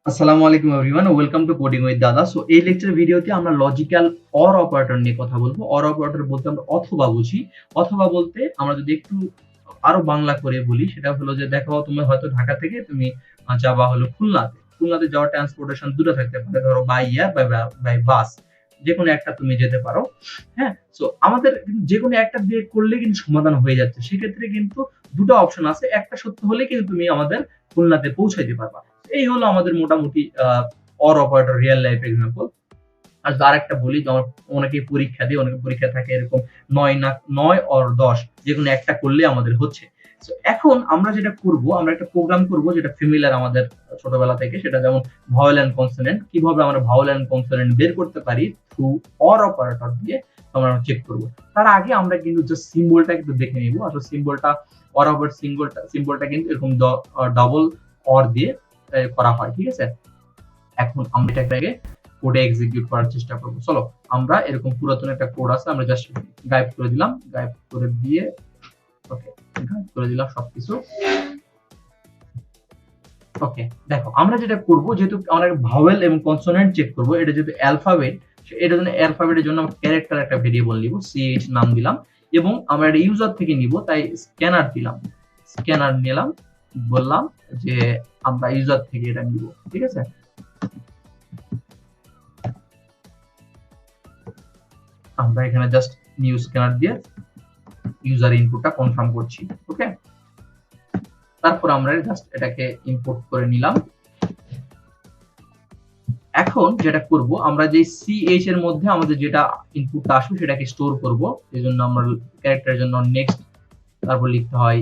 আসসালামু আলাইকুম everyone, welcome to coding with দাদা। সো এই লেকচার ভিডিওতে আমরা লজিক্যাল অর অপারেটর নিয়ে কথা বলবো। অর অপারেটর বলতে আমরা অথবা বুঝি। অথবা বলতে আমরা যদি একটু আরো বাংলা করে বলি, সেটা হলো যে দেখো, তুমি হয়তো ঢাকা থেকে তুমি যাবা হলো খুলনাতে। খুলনাতে যাওয়ার ট্রান্সপোর্টেশন দুটো থাকতে পারে, ধরো বাই এয়ার বাই বাস, যে কোনো একটা তুমি যেতে পারো। হ্যাঁ, সো আমাদের যে কোনো একটা দিয়ে করলে কিন্তু সমাধান হয়ে যাচ্ছে। সেক্ষেত্রে কিন্তু দুটো অপশন আছে, একটা সত্য হলে কিন্তু তুমি আমাদের খুলনাতে পৌঁছাইতে পারবা। এই হলো আমাদের মোটামুটি or operator real life example. আর আরেকটা বলি, যেমন অনেকে পরীক্ষা দিয়ে, অনেকে পরীক্ষা থাকে এরকম 9 অর 10, যেকোনো একটা করলে আমাদের হচ্ছে। তো এখন আমরা যেটা করব, আমরা একটা প্রোগ্রাম করব যেটা ফ্যামিলিয়ার আমাদের ছোটবেলা থেকে, সেটা যেমন ভাওয়েল এন্ড কনসোনেন্ট। কিভাবে আমরা ভাওয়েল এন্ড কনসোনেন্ট বের করতে পারি থ্রু অর অপারেটর দিয়ে আমরা চেক করব। তার আগে আমরা কিন্তু জাস্ট সিম্বলটা একটু দেখে নিব। আসলে সিম্বলটা অর অপারেটর সিম্বলটা কিন্তু এরকম ডাবল অর দিয়ে করা হয়, ঠিক আছে। এখন আমরা এটাকে কোডে এক্সিকিউট করার চেষ্টা করব। চলো, আমরা এরকম পুরাতন একটা কোড আছে, আমরা জাস্ট গায়েব করে দিলাম, গায়েব করে দিয়ে ওকে, গায়েব করে দিলাম সবকিছু। ওকে, দেখো আমরা যেটা করব, যেহেতু আমরা ভাওয়েল এবং কনসোনেন্ট চেক করব, এটা যেহেতু অ্যালফাবেট, এটার জন্য অ্যালফাবেটের জন্য আমরা ক্যারেক্টার একটা ভেরিয়েবল নিব, ch নাম দিলাম, এবং আমরা এটা ইউজার থেকে নিব, তাই স্ক্যানার দিলাম। স্ক্যানার নিলাম, বললাম যে আমরা ইউজার থেকে এটা নিব, ঠিক আছে। আমরা এখানে জাস্ট নিউ স্ক্যানার দিয়ে ইউজার ইনপুটটা কনফার্ম করছি। ওকে, তারপর আমরা জাস্ট এটাকে ইম্পোর্ট করে নিলাম। এখন যেটা করব, আমরা যে ch এর মধ্যে আমাদের যেটা ইনপুটটা আসবে সেটাকে স্টোর করব। এজন্য আমরা ক্যারেক্টারের জন্য নেক্সট, তারপর লিখতে হয়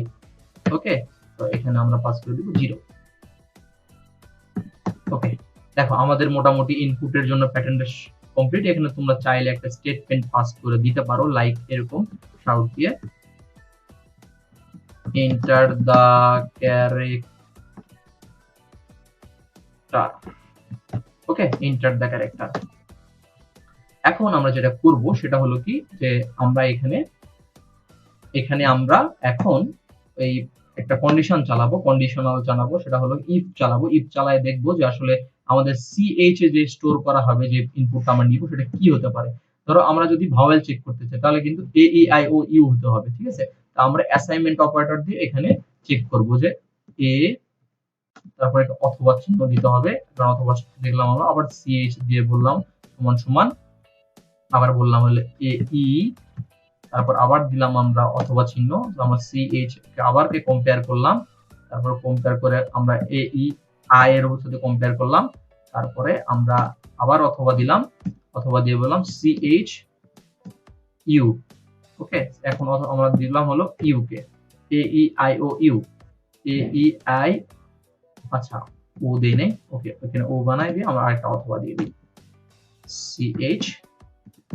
ওকে। তো এখানে আমরা পাস করে দিব 0। ওকে, দেখো আমাদের মোটামুটি ইনপুটের জন্য প্যাটার্নটা কমপ্লিট। এখানে তোমরা চাইলে একটা স্টেটমেন্ট পাস করে দিতে পারো, লাইক এরকম শাউট দিয়ে enter the character। Okay, enter the character। এখন আমরা যেটা করব সেটা হলো কি, যে আমরা এখানে এখানে আমরা এখন এই একটা কন্ডিশন চালাবো, কন্ডিশনাল চালাবো, সেটা হলো ইফ চালাবো। ইফ চালায় দেখবো যে আসলে আমাদের ch এ যে স্টোর করা হবে, যে ইনপুটটা আমরা নিব, সেটা কি হতে পারে। ধরো আমরা যদি ভাওয়েল চেক করতে চাই, তাহলে কিন্তু a e i o u হতে হবে, ঠিক আছে। তো আমরা অ্যাসাইনমেন্ট অপারেটর দিয়ে এখানে চেক করব যে a, তারপর একটা অথবা চিহ্ন দিতে হবে, কারণ অথবা দেখলাম আমরা, আবার ch দিয়ে বললাম সমান সমান, আবার বললাম হলে a e, তারপর আবার দিলাম আমরা অথবা চিহ্ন, আমরা ch কে আবার কে কম্পেয়ার করলাম, তারপর কম্পেয়ার করে আমরা a e i এর সাথে কম্পেয়ার করলাম, তারপরে আমরা আবার অথবা দিলাম, অথবা দিয়ে বললাম ch u। ওকে, এখন আমরা দিলাম হলো u K, a e i o u, a e i, আচ্ছা ও দেই নাই, ওকে, এখানে ও বানাই দিয়ে আমরা আরেকটা অথবা দিয়ে দিই, ch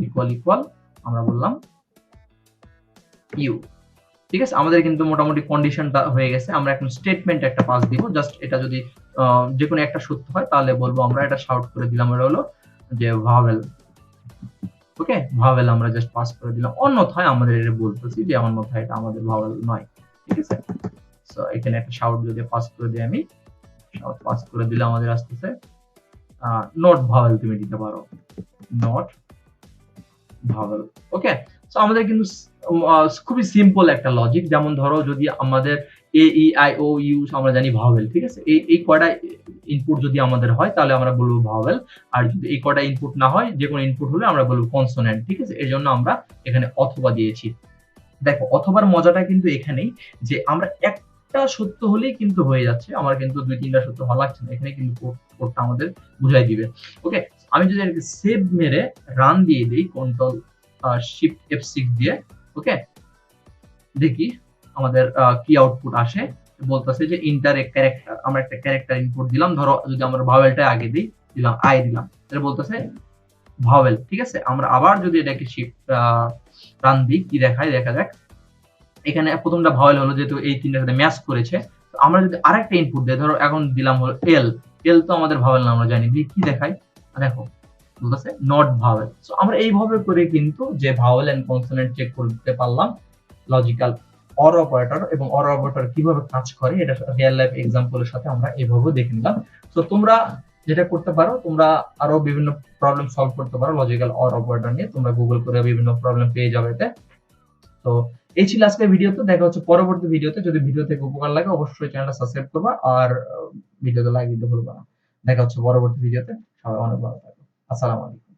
ইকুয়াল ইকুয়াল, আমরা বললাম ইউ। ঠিক আছে, আমাদের কিন্তু মোটামুটি কন্ডিশনটা হয়ে গেছে। আমরা এখন স্টেটমেন্ট একটা পাস দিব, জাস্ট এটা যদি যে কোনো একটা সত্য হয় তাহলে বলবো আমরা এটা শাউট করে দিলাম, এটা হলো যে ভাওয়েল। ওকে, ভাওয়েল আমরা জাস্ট পাস করে দিলাম, অন্যথায় আমাদের এটা বলতেছি যে অন্যথায় এটা আমাদের ভাওয়েল নয়, ঠিক আছে। সো এখানে একটা শাউট যদি পাস করে দিই, আমি শাউট পাস করে দিলে আমাদের আসতেছে নট ভাওয়েল, তুমি দিতে পারো নট ভাওয়েল। ওকে, সো আমাদের কিন্তু খুবই সিম্পল একটা লজিক। যেমন ধরো যদি আমাদের এ ই আই ও ইউ আমরা জানি ভাওয়েল, ঠিক আছে। এই কয়টা ইনপুট যদি আমাদের হয় তাহলে আমরা বলবো ভাওয়েল, আর যদি এই কয়টা ইনপুট না হয়, যে কোনো ইনপুট হলে আমরা বলবো কনসোনেন্ট, ঠিক আছে। এর জন্য আমরা এখানে অথবা দিয়েছি। দেখো অথবার মজাটা কিন্তু এখানেই, যে আমরা একটা সত্য হলেই কিন্তু হয়ে যাচ্ছে, আমার কিন্তু 2-3টা সত্য হওয়া লাগছে না, এখানে কিন্তু কোডটা আমাদের বুঝাই দিবে। ওকে, আমি যদি এটাকে সেভ মেরে রান দিয়ে দিই, কন্ট্রোল শিফট F6 দিয়ে, ওকে, দেখি আমাদের কি আউটপুট আসে। বলতেছে যে ইন্টার এ ক্যারেক্টার, আমরা একটা ক্যারেক্টার ইনপুট দিলাম, ধরো যদি আমরা ভাওয়েলটা আগে দিই, দিলাম আই দিলাম, তাহলে বলতেছে ভাওয়েল, ঠিক আছে। আমরা আবার যদি এটাকে শিফট রান দিই, কি দেখায় দেখা যাক। এখানে প্রথমটা ভাওয়েল হলো, যেহেতু এই তিনটার সাথে ম্যাচ করেছে। তো আমরা যদি আরেকটা ইনপুট দেই, ধরো এখন দিলাম হলো এল, এল তো আমাদের ভাওয়েল না, আমরা জানি, দিয়ে কি দেখাই, দেখো বলতেছে নট ভাওয়েল। সো আমরা এইভাবে করে কিন্তু যে ভাওয়েল এন্ড কনসোনেন্ট চেক করতে পারলাম লজিক্যাল অর অপারেটর, এবং অর অপারেটর কিভাবে কাজ করে এটা রিয়েল লাইফ এক্সাম্পলের সাথে আমরা এভাবে দেখে নিলাম। তো তোমরা যেটা করতে পারো তোমরা আরো বিভিন্ন প্রবলেম সলভ করতে পারো লজিক্যাল অর অপারেটর নিয়ে। তোমরা গুগল করে বিভিন্ন প্রবলেম পেয়ে যাবে এতে। তো এই ছিল আজকের ভিডিওতে। দেখা হচ্ছে পরবর্তী ভিডিওতে। যদি ভিডিও থেকে উপকার লাগে অবশ্যই চ্যানেলটা সাবস্ক্রাইব করবা আর ভিডিওতে লাইক দিতে ভুলবা না। দেখা হচ্ছে পরবর্তী ভিডিওতে। সবাই অনেক ভালো থাকো। আসসালামু আলাইকুম।